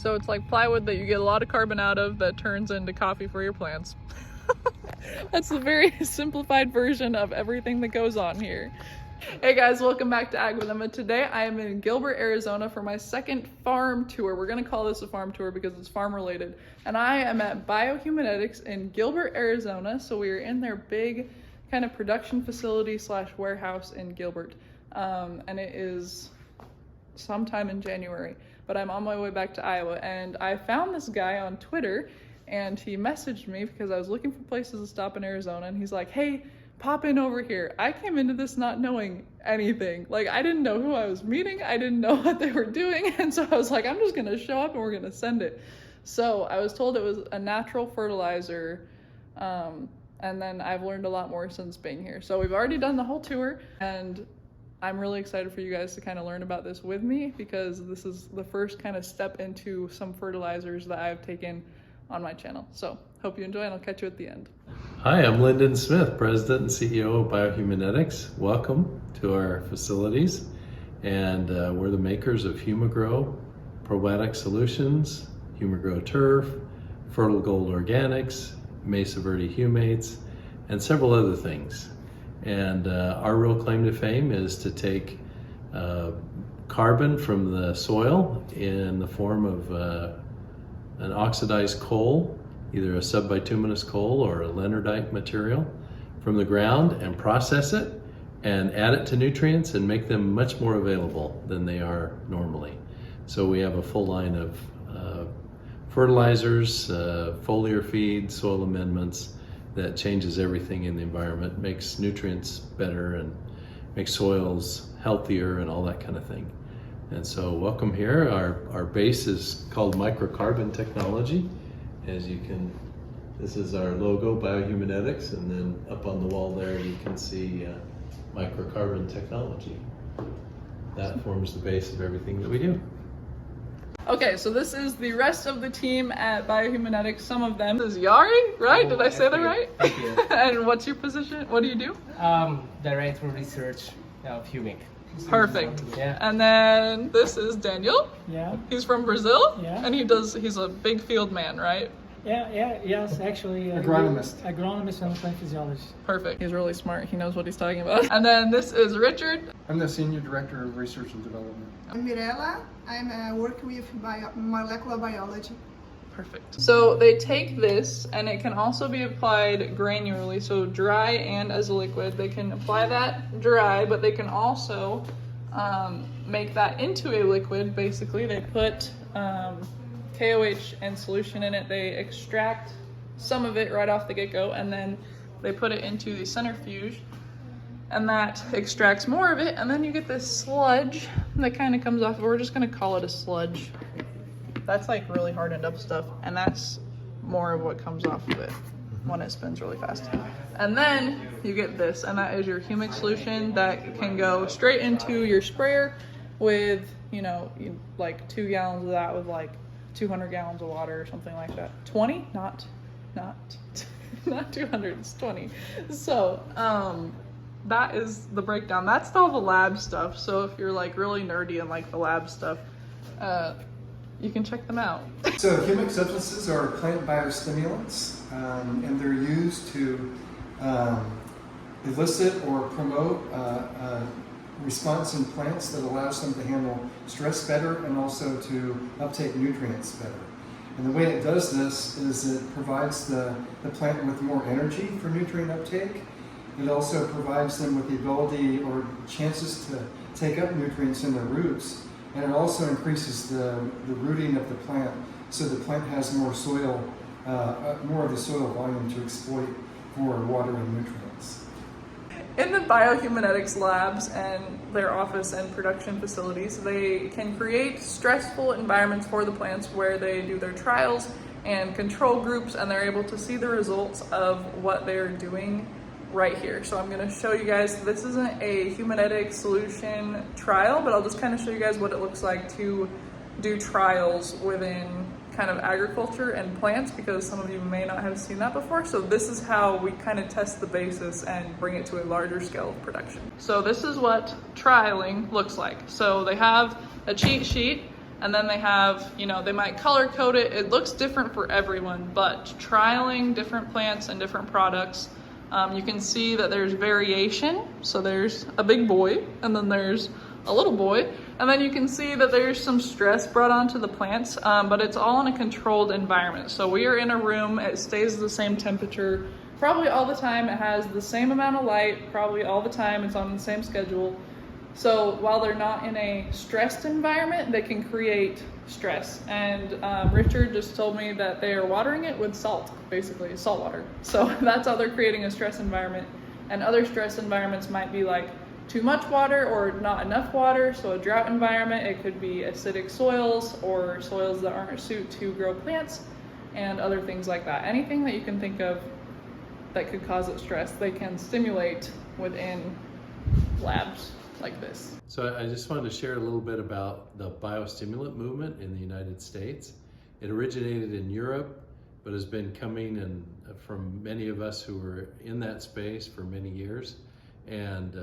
So it's like plywood that you get a lot of carbon out of that turns into coffee for your plants. That's a very simplified version of everything that goes on here. Hey guys, welcome back to Ag with Emma. Today I am in Gilbert, Arizona for my second farm tour. We're gonna call this a farm tour because it's farm related. And I am at Biohumanetics in Gilbert, Arizona. So we are in their big kind of production facility slash warehouse in Gilbert. And it is sometime in January, but I'm on my way back to Iowa. And I found this guy on Twitter and he messaged me because I was looking for places to stop in Arizona. And he's like, hey, pop in over here. I came into this not knowing anything. Like, I didn't know who I was meeting. I didn't know what they were doing. And so I was like, I'm just gonna show up and we're gonna send it. So I was told it was a natural fertilizer. And then I've learned a lot more since being here. So we've already done the whole tour and I'm really excited for you guys to kind of learn about this with me because this is the first kind of step into some fertilizers that I've taken on my channel. So hope you enjoy and I'll catch you at the end. Hi, I'm Lyndon Smith, President and CEO of Biohumanetics. Welcome to our facilities. And we're the makers of HumaGrow, Probiotic Solutions, HumaGrow Turf, Fertile Gold Organics, Mesa Verde Humates, and several other things. And our real claim to fame is to take carbon from the soil in the form of an oxidized coal, either a subbituminous coal or a leonardite material from the ground, and process it and add it to nutrients and make them much more available than they are normally. So we have a full line of fertilizers, foliar feed, soil amendments that changes everything in the environment, makes nutrients better and makes soils healthier and all that kind of thing. And so welcome here. Our base is called microcarbon technology. As you can, this is our logo, Biohumanetics, and then up on the wall there you can see microcarbon technology. That forms the base of everything that we do. Okay, so this is the rest of the team at Biohumanetics. Some of them is Yari, right? Did I say that right? Thank you. And what's your position? What do you do? Director of Research of Humic. Perfect. Yeah. And then this is Daniel. Yeah, He's from Brazil. Yeah. And he's a big field man, right? yes, actually. Agronomist. Agronomist and plant physiologist. Perfect. He's really smart. He knows what he's talking about. And then this is Richard. I'm the Senior Director of Research and Development. I'm Mirella. I'm working with molecular biology. Perfect. So they take this and it can also be applied granularly, so dry and as a liquid. They can apply that dry, but they can also make that into a liquid. Basically, they put KOH and solution in it. They extract some of it right off the get-go and then they put it into the centrifuge and that extracts more of it, and then you get this sludge that kind of comes off. We're just going to call it a sludge. That's like really hardened up stuff, and that's more of what comes off of it when it spins really fast. And then you get this, and that is your humic solution that can go straight into your sprayer with, you know, like 2 gallons of that with like 200 gallons of water or something like that. 20? Not 200, it's 20. So, that is the breakdown. That's all the lab stuff. So if you're like really nerdy and like the lab stuff, you can check them out. So humic substances are plant biostimulants, and they're used to elicit or promote a response in plants that allows them to handle stress better and also to uptake nutrients better. And the way it does this is it provides the plant with more energy for nutrient uptake. It also provides them with the ability or chances to take up nutrients in their roots. And it also increases the rooting of the plant so the plant has more soil, more of the soil volume to exploit for water and nutrients. In the Biohumanetics labs and their office and production facilities, they can create stressful environments for the plants where they do their trials and control groups, and they're able to see the results of what they're doing right here. So I'm going to show you guys, this isn't a Humanetics solution trial, but I'll just kind of show you guys what it looks like to do trials within kind of agriculture and plants, because some of you may not have seen that before. So this is how we kind of test the basis and bring it to a larger scale of production. So this is what trialing looks like. So they have a cheat sheet And then they have, you know, they might color code it. It looks different for everyone, but trialing different plants and different products, you can see that there's variation. So there's a big boy, and then there's a little boy, and then you can see that there's some stress brought onto the plants, but it's all in a controlled environment. So we are in a room, it stays the same temperature, probably all the time. It has the same amount of light, probably all the time. It's on the same schedule. So while they're not in a stressed environment, they can create stress. And Richard just told me that they are watering it with salt, basically salt water. So that's how they're creating a stress environment. And other stress environments might be like too much water or not enough water. So a drought environment, it could be acidic soils or soils that aren't suited to grow plants and other things like that. Anything that you can think of that could cause it stress, they can stimulate within labs like this. So I just wanted to share a little bit about the biostimulant movement in the United States. It originated in Europe, but has been coming in from many of us who were in that space for many years. And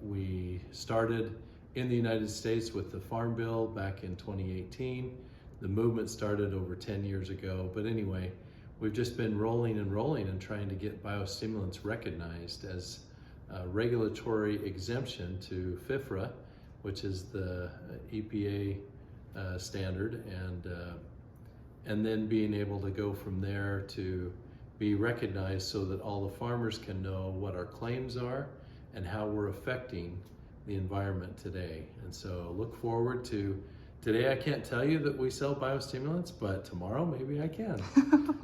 we started in the United States with the Farm Bill back in 2018. The movement started over 10 years ago. But anyway, we've just been rolling and trying to get biostimulants recognized as regulatory exemption to FIFRA, which is the EPA standard, and then being able to go from there to be recognized so that all the farmers can know what our claims are and how we're affecting the environment today. And so look forward to, today I can't tell you that we sell biostimulants, but tomorrow maybe I can.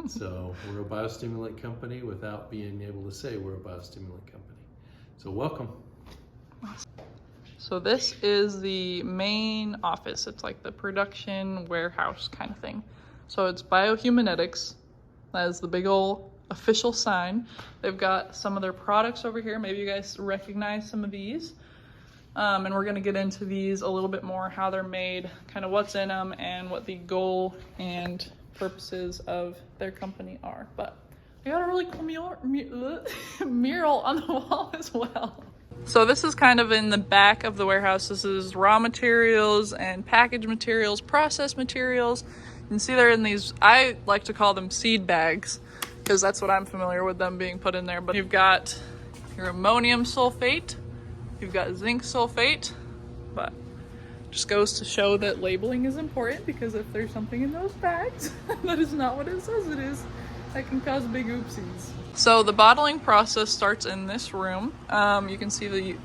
So we're a biostimulant company without being able to say we're a biostimulant company. So welcome. So this is the main office. It's like the production warehouse kind of thing. So it's Biohumanetics. That is the big old official sign. They've got some of their products over here. Maybe you guys recognize some of these. And we're gonna get into these a little bit more, how they're made, kind of what's in them, and what the goal and purposes of their company are. But I got a really cool mural on the wall as well. So this is kind of in the back of the warehouse. This is raw materials and package materials, process materials. You can see they're in these, I like to call them seed bags, because that's what I'm familiar with them being put in there. But you've got your ammonium sulfate, you've got zinc sulfate, but just goes to show that labeling is important, because if there's something in those bags that is not what it says it is, that can cause big oopsies. So the bottling process starts in this room. You can see the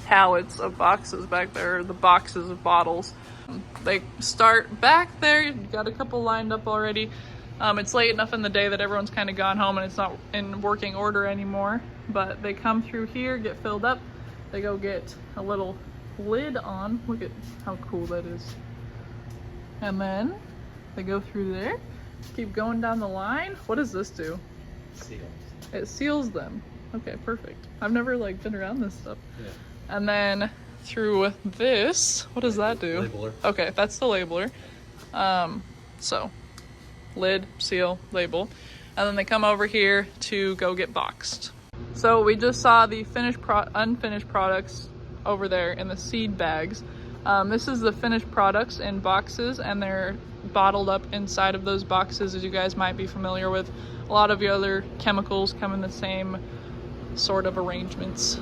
pallets of boxes back there, the boxes of bottles. They start back there. You've got a couple lined up already. It's late enough in the day that everyone's kind of gone home and it's not in working order anymore. But they come through here, get filled up. They go get a little lid on. Look at how cool that is. And then they go through there. Keep going down the line. What does this do? Seals. It seals them. Okay, perfect. I've never been around this stuff. Yeah. And then through this, what does that do? Labeler. Okay, that's the labeler. So lid, seal, label. And then they come over here to go get boxed. So we just saw the unfinished products over there in the seed bags. This is the finished products in boxes, and they're bottled up inside of those boxes, as you guys might be familiar with. A lot of the other chemicals come in the same sort of arrangements.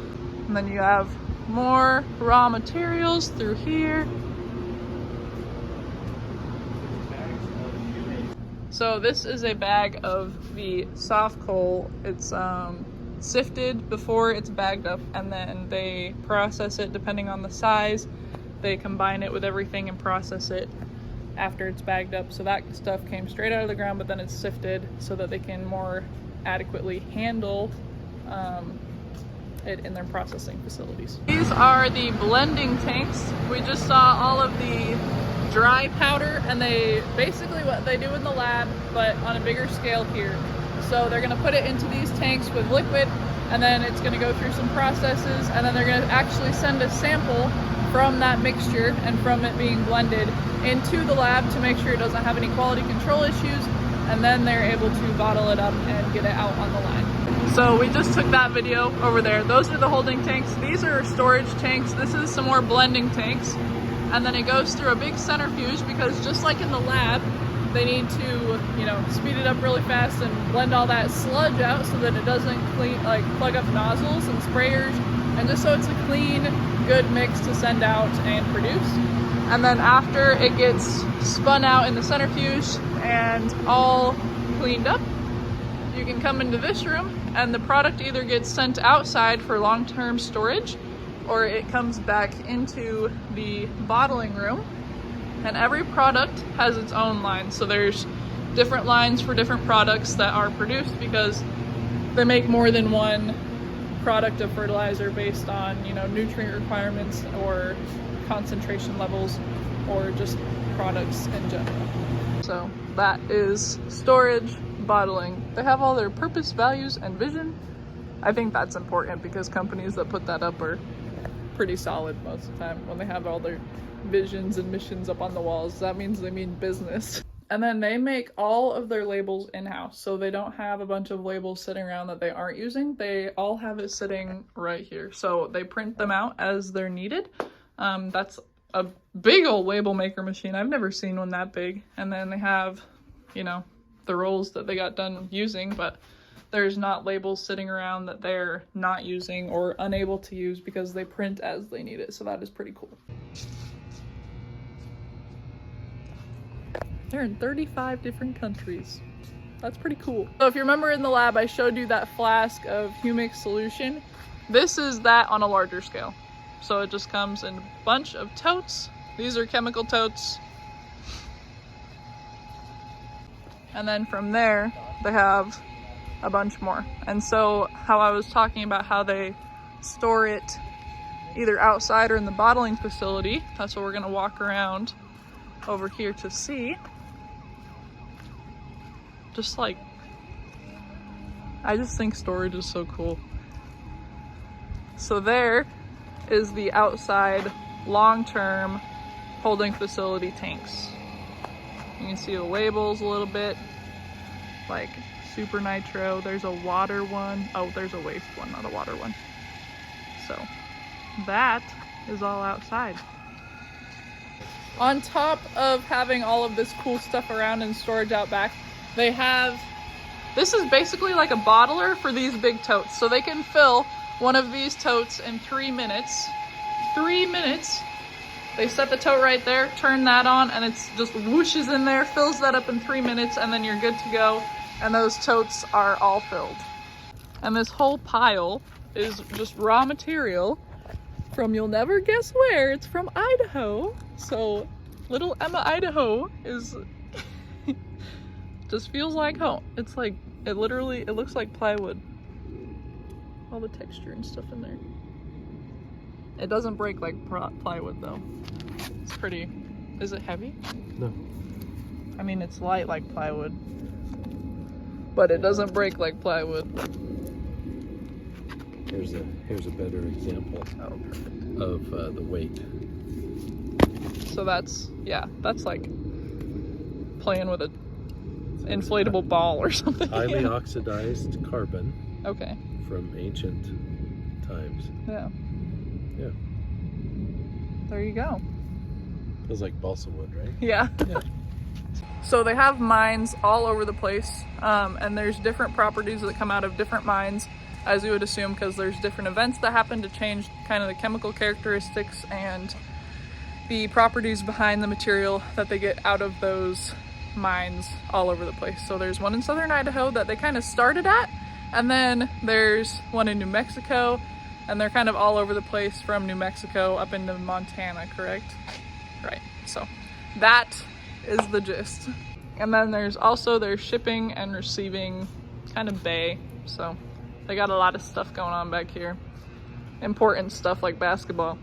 And then you have more raw materials through here. So this is a bag of the soft coal. It's sifted before it's bagged up, and then they process it depending on the size. They combine it with everything and process it after it's bagged up. So that stuff came straight out of the ground, but then it's sifted so that they can more adequately handle it in their processing facilities. These are the blending tanks. We just saw all of the dry powder, and they basically what they do in the lab, but on a bigger scale here. So they're gonna put it into these tanks with liquid, and then it's gonna go through some processes, and then they're gonna actually send a sample from that mixture and from it being blended into the lab to make sure it doesn't have any quality control issues, and then they're able to bottle it up and get it out on the line. So we just took that video over there. Those are the holding tanks. These are storage tanks. This is some more blending tanks. and then it goes through a big centrifuge because just like in the lab, they need to, you know, speed it up really fast and blend all that sludge out so that it doesn't plug up nozzles and sprayers, and just so it's a clean, good mix to send out and produce. And then after it gets spun out in the centrifuge and all cleaned up, you can come into this room and the product either gets sent outside for long-term storage or it comes back into the bottling room. And every product has its own line. So there's different lines for different products that are produced because they make more than one product of fertilizer based on, you know, nutrient requirements or concentration levels or just products in general. So that is storage, bottling. They have all their purpose, values, and vision. I think that's important because companies that put that up are pretty solid most of the time when they have all their visions and missions up on the walls. That means they mean business. And then they make all of their labels in-house, so they don't have a bunch of labels sitting around that they aren't using. They all have it sitting right here, so they print them out as they're needed. That's a big old label maker machine. I've never seen one that big. And then they have, you know, the rolls that they got done using, but there's not labels sitting around that they're not using or unable to use because they print as they need it, so that is pretty cool. They're in 35 different countries. That's pretty cool. So if you remember in the lab, I showed you that flask of humic solution. This is that on a larger scale. So it just comes in a bunch of totes. These are chemical totes. And then from there, they have a bunch more. And so how I was talking about how they store it either outside or in the bottling facility, that's what we're gonna walk around over here to see. Just like, I just think storage is so cool. So there is the outside long-term holding facility tanks. You can see the labels a little bit, like super nitro. There's a water one. Oh, there's a waste one, not a water one. So that is all outside. On top of having all of this cool stuff around and storage out back, they have, this is basically like a bottler for these big totes. So they can fill one of these totes in 3 minutes. 3 minutes. They set the tote right there, turn that on, and it's just whooshes in there, fills that up in 3 minutes, and then you're good to go. And those totes are all filled. And this whole pile is just raw material from, you'll never guess where. It's from Idaho. So little Emma, Idaho is just feels like home. It's like, it looks like plywood. All the texture and stuff in there. It doesn't break like plywood though. It's pretty, is it heavy? No. I mean, it's light like plywood, but it doesn't break like plywood. Here's a better example of the weight. So that's, yeah, that's like playing with a inflatable ball or something. Highly oxidized carbon. Okay. From ancient times. Yeah. Yeah. There you go. Feels like balsa wood, right? Yeah. Yeah. So they have mines all over the place, and there's different properties that come out of different mines, as you would assume, because there's different events that happen to change kind of the chemical characteristics and the properties behind the material that they get out of those mines all over the place. So there's one in southern Idaho that they kind of started at, and then there's one in New Mexico, and they're kind of all over the place from New Mexico up into Montana, correct? Right, so that is the gist. And then there's also their shipping and receiving kind of bay, so they got a lot of stuff going on back here. Important stuff like basketball.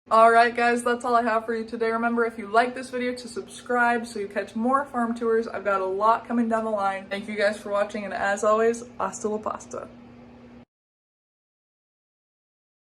Alright guys, that's all I have for you today. Remember, if you like this video, to subscribe so you catch more farm tours. I've got a lot coming down the line. Thank you guys for watching, and as always, hasta la pasta.